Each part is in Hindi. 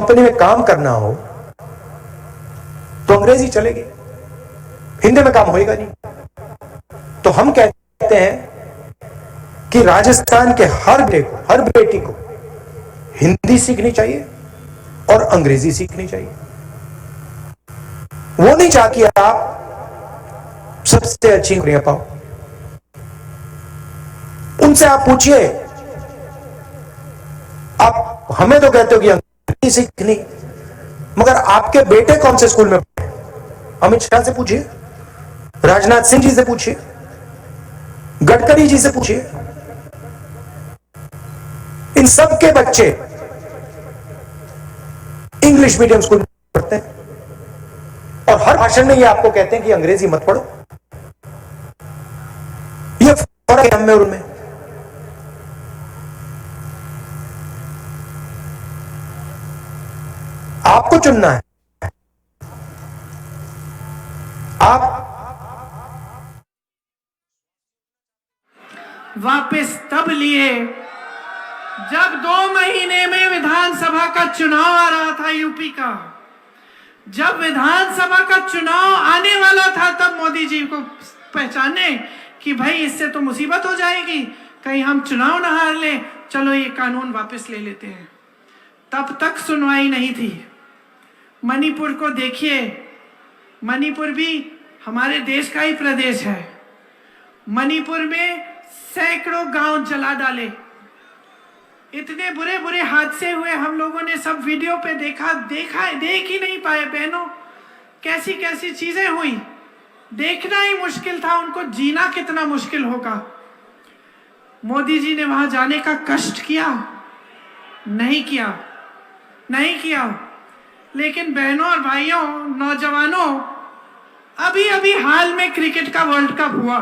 कंपनी में काम करना हो तो अंग्रेजी चलेगी, हिंदी में काम होएगा नहीं। तो हम कहते हैं कि राजस्थान के हर बेटी को हिंदी सीखनी चाहिए और अंग्रेजी सीखनी चाहिए। वो नहीं चाह कि आप सबसे अच्छी नौकरियां पाओ। उनसे आप पूछिए, आप हमें तो कहते हो कि अंग्रेजी सीखनी, मगर आपके बेटे कौन से स्कूल में पढ़े? अमित शाह से पूछिए, राजनाथ सिंह जी से पूछिए, गडकरी जी से पूछिए। इन सब के बच्चे इंग्लिश मीडियम स्कूल में पढ़ते हैं और हर भाषण में ये आपको कहते हैं कि अंग्रेजी मत पढ़ो। ये फर्क है हम में और उनमें। आपको चुनना है। आप वापस तब लिए जब 2 महीने में विधानसभा का चुनाव आ रहा था यूपी का। जब विधानसभा का चुनाव आने वाला था तब मोदी जी को पहचाने कि भाई इससे तो मुसीबत हो जाएगी, कहीं हम चुनाव ना हार ले, चलो ये कानून वापस ले लेते हैं। तब तक सुनवाई नहीं थी। मणिपुर को देखिए, मणिपुर भी हमारे देश का ही प्रदेश है। मणिपुर में सैकड़ों गांव जला डाले, इतने बुरे बुरे हादसे हुए, हम लोगों ने सब वीडियो पे देख ही नहीं पाए बहनों, कैसी कैसी चीजें हुई, देखना ही मुश्किल था, उनको जीना कितना मुश्किल होगा। मोदी जी ने वहां जाने का कष्ट किया? नहीं किया, नहीं किया। लेकिन बहनों और भाइयों, नौजवानों, अभी अभी हाल में क्रिकेट का वर्ल्ड कप हुआ।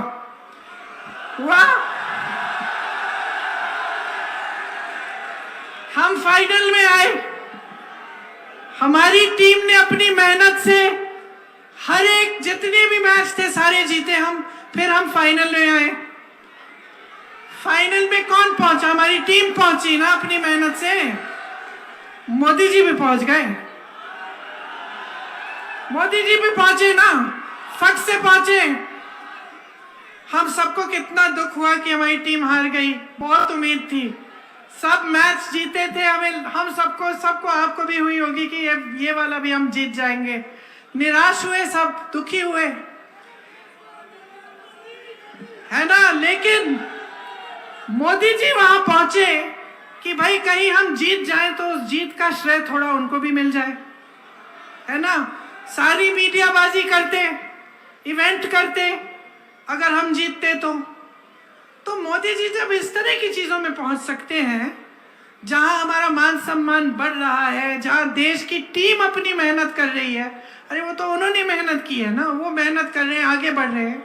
हम फाइनल में आए, हमारी टीम ने अपनी मेहनत से हर एक जितने भी मैच थे सारे जीते हम, फिर हम फाइनल में आए। फाइनल में कौन पहुंचा? हमारी टीम पहुंची ना अपनी मेहनत से। मोदी जी भी पहुंच गए, मोदी जी भी पहुंचे ना, फट से पहुंचे। हम सबको कितना दुख हुआ कि हमारी टीम हार गई, बहुत उम्मीद थी, सब मैच जीते थे, हम सबको आपको भी हुई होगी कि ये वाला भी हम जीत जाएंगे। निराश हुए, सब दुखी हुए, है ना। लेकिन मोदी जी वहां पहुंचे कि भाई कहीं हम जीत जाएं तो उस जीत का श्रेय थोड़ा उनको भी मिल जाए, है ना। सारी मीडियाबाजी करते, इवेंट करते, अगर हम जीतते तो मोदी जी जब इस तरह की चीजों में पहुंच सकते हैं, जहां हमारा मान सम्मान बढ़ रहा है, जहां देश की टीम अपनी मेहनत कर रही है, अरे वो तो उन्होंने मेहनत की है ना, वो मेहनत कर रहे हैं, आगे बढ़ रहे हैं,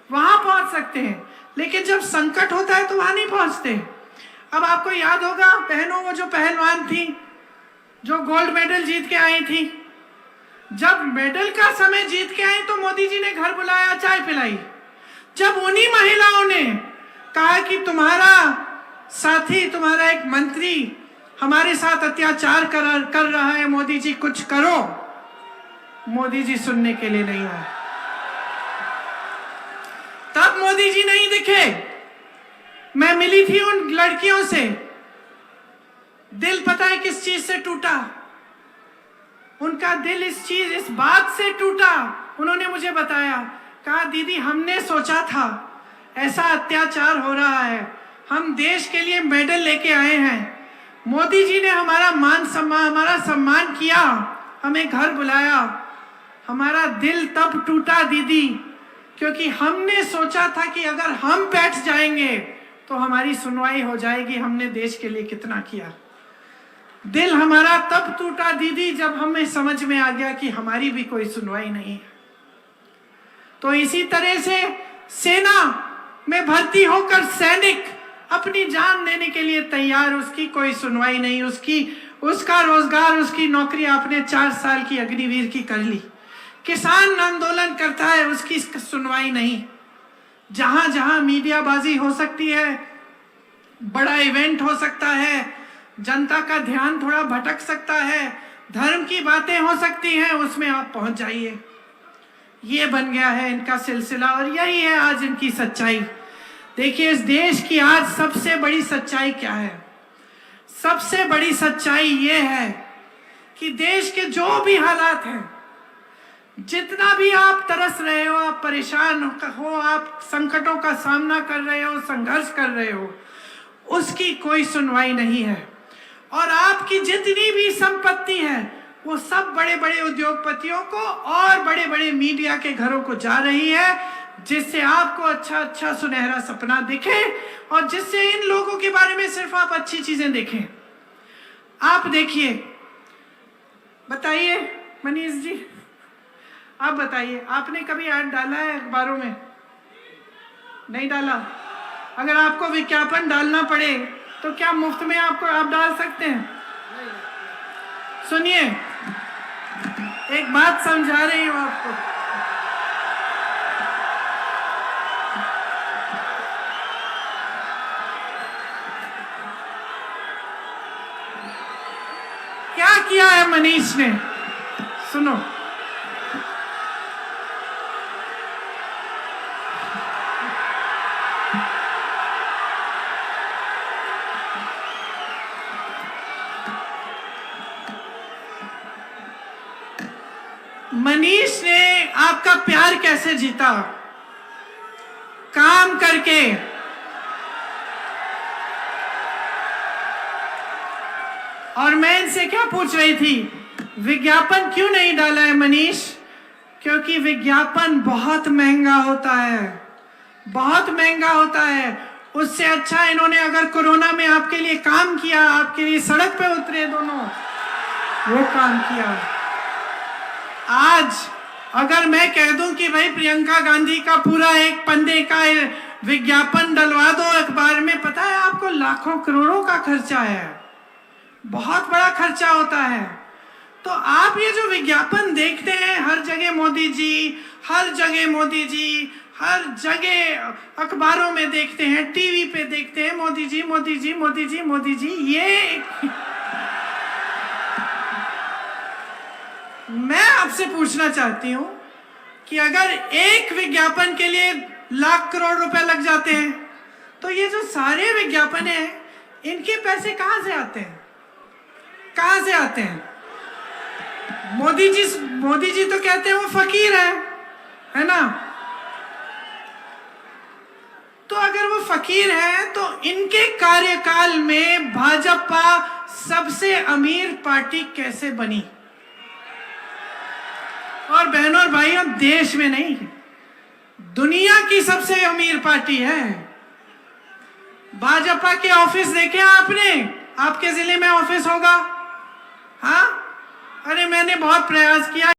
वहां पहुंच सकते हैं। लेकिन जब संकट होता है तो वहां नहीं पहुंचते। अब आपको याद होगा बहनों, वो जो पहलवान थी जो गोल्ड मेडल जीत के आई थी, जब मेडल का समय जीत के आई तो मोदी जी ने घर बुलाया, चाय पिलाई। जब उन्हीं महिलाओं ने कहा कि तुम्हारा साथी, तुम्हारा एक मंत्री हमारे साथ अत्याचार कर रहा है, मोदी जी कुछ करो, मोदी जी सुनने के लिए नहीं आए। तब मोदी जी नहीं दिखे। मैं मिली थी उन लड़कियों से, दिल पता है किस चीज से टूटा? उनका दिल इस बात से टूटा, उन्होंने मुझे बताया, कहा दीदी हमने सोचा था ऐसा अत्याचार हो रहा है, हम देश के लिए मेडल लेके आए हैं, मोदी जी ने हमारा हमारा सम्मान किया, हमें घर बुलाया, हमारा दिल तब टूटा दीदी, क्योंकि हमने सोचा था कि अगर हम बैठ जाएंगे तो हमारी सुनवाई हो जाएगी, हमने देश के लिए कितना किया। दिल हमारा तब टूटा दीदी जब हमें समझ में आ गया कि हमारी भी कोई सुनवाई नहीं है। तो इसी तरह से सेना में भर्ती होकर सैनिक अपनी जान देने के लिए तैयार, उसकी कोई सुनवाई नहीं, उसका रोजगार, उसकी नौकरी आपने 4 साल की अग्निवीर की कर ली। किसान आंदोलन करता है, उसकी सुनवाई नहीं। जहां जहां मीडियाबाजी हो सकती है, बड़ा इवेंट हो सकता है, जनता का ध्यान थोड़ा भटक सकता है, धर्म की बातें हो सकती हैं, उसमें आप पहुंच जाइए। ये बन गया है इनका सिलसिला और यही है आज इनकी सच्चाई। देखिए, इस देश की आज सबसे बड़ी सच्चाई क्या है? सबसे बड़ी सच्चाई ये है कि देश के जो भी हालात हैं, जितना भी आप तरस रहे हो, आप परेशान हो, आप संकटों का सामना कर रहे हो, संघर्ष कर रहे हो, उसकी कोई सुनवाई नहीं है। और आपकी जितनी भी संपत्ति है वो सब बड़े बड़े उद्योगपतियों को और बड़े बड़े मीडिया के घरों को जा रही है, जिससे आपको अच्छा अच्छा सुनहरा सपना दिखे और जिससे इन लोगों के बारे में सिर्फ आप अच्छी चीजें देखें। आप देखिए, बताइए मनीष जी, आप बताइए, आपने कभी ऐड डाला है अखबारों में? नहीं डाला। अगर आपको विज्ञापन डालना पड़े तो क्या मुफ्त में आपको आप डाल सकते हैं? सुनिए, एक बात समझा रही हूं आपको। क्या किया है मनीष ने? सुनो, मनीष ने आपका प्यार कैसे जीता? काम करके। और मैं इनसे क्या पूछ रही थी, विज्ञापन क्यों नहीं डाला है मनीष? क्योंकि विज्ञापन बहुत महंगा होता है, बहुत महंगा होता है। उससे अच्छा इन्होंने अगर कोरोना में आपके लिए काम किया, आपके लिए सड़क पे उतरे दोनों, वो काम किया। आज अगर मैं कह दूं कि भाई प्रियंका गांधी का पूरा एक पन्ने का विज्ञापन डलवा दो अखबार में, पता है आपको लाखों करोड़ों का खर्चा है, बहुत बड़ा खर्चा होता है। तो आप ये जो विज्ञापन देखते हैं हर जगह मोदी जी, हर जगह मोदी जी, हर जगह अखबारों में देखते हैं, टीवी पे देखते हैं, मोदी जी मोदी जी मोदी जी मोदी जी, ये मैं आपसे पूछना चाहती हूं कि अगर एक विज्ञापन के लिए लाख करोड़ रुपए लग जाते हैं, तो ये जो सारे विज्ञापन हैं, इनके पैसे कहां से आते हैं? कहां से आते हैं? मोदी जी तो कहते हैं वो फकीर है ना? तो अगर वो फकीर है तो इनके कार्यकाल में भाजपा सबसे अमीर पार्टी कैसे बनी? और बहनों और भाइयों, देश में नहीं, दुनिया की सबसे अमीर पार्टी है। भाजपा के ऑफिस देखे आपने? आपके जिले में ऑफिस होगा? हाँ, अरे मैंने बहुत प्रयास किया।